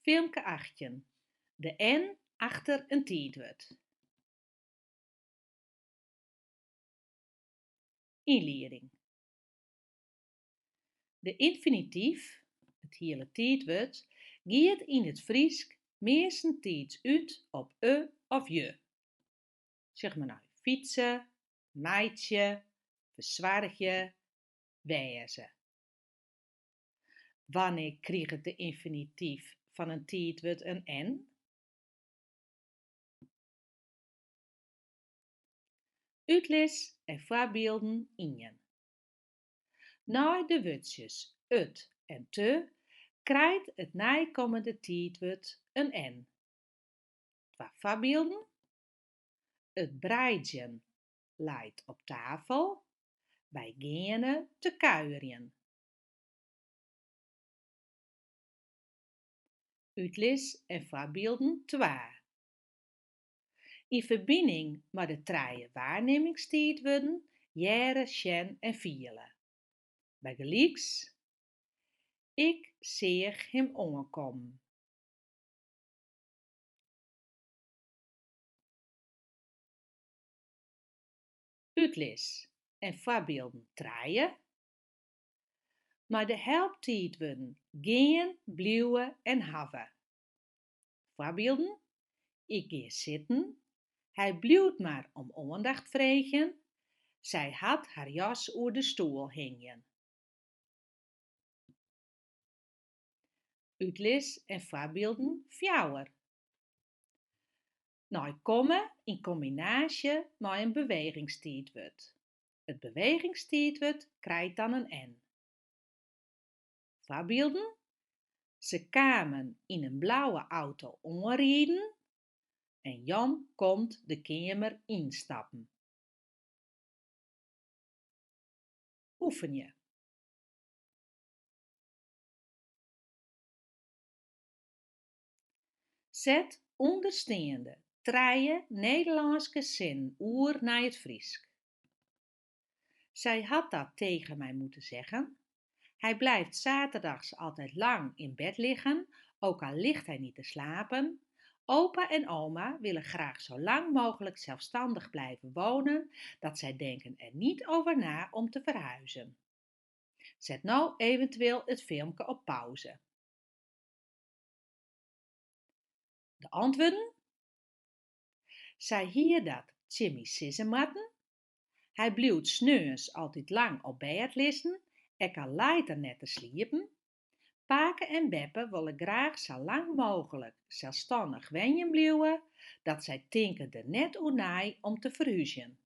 Filmke 18. De N achter een tiidwurd. Inleiding. De infinitief, het hele tiidwurd, giet in het Friesk meestentiids uit op of je. Zeg maar nou fietsen, meidje, verzwargje, wezen. Wanneer krijgt de infinitief van een tiidwurd een N? Uitles en voorbeelden ien. Na de wurdsjes ut en te krijgt het nijkomende tiidwurd een N. Twa voorbeelden. Het breidjen leidt op tafel, wij geane te kuieren. Uitles en voorbeelden 2. In verbinding met de trije waarnemingstiidwurden jaren, sjen en vielen. Bij gelijks, ik zeeg hem ongekomen. Uitles en voorbeelden 3. Maar de helptiidwurden geen, bliuwen en have. Voorbeelden, ik ga zitten, hij bliuwt maar om aandacht vregen, zij had haar jas oer de stoel hingen. Uitles en voorbeelden 4. Nou, komme in combinatie met een bewegingstiidwurd. Het bewegingstiidwurd krijgt dan een N. Voorbeelden, ze kwamen in een blauwe auto onrieden en Jan komt de kamer instappen. Oefen je. Zet onderstaande trije Nederlandse zinnen oer naar het Friesk. Zij had dat tegen mij moeten zeggen. Hij blijft zaterdags altijd lang in bed liggen, ook al ligt hij niet te slapen. Opa en oma willen graag zo lang mogelijk zelfstandig blijven wonen, dat zij denken er niet over na om te verhuizen. Zet nou eventueel het filmpje op pauze. De antwoorden? Zij hier dat Jimmy sissen matten. Hij blieft 's nachts altijd lang op bed liggen, en kan later net te sliepen. Pake en Beppe willen graag zo lang mogelijk zelfstandig wenjen blijven, dat zij tinken er net oer nij om te verhuizen.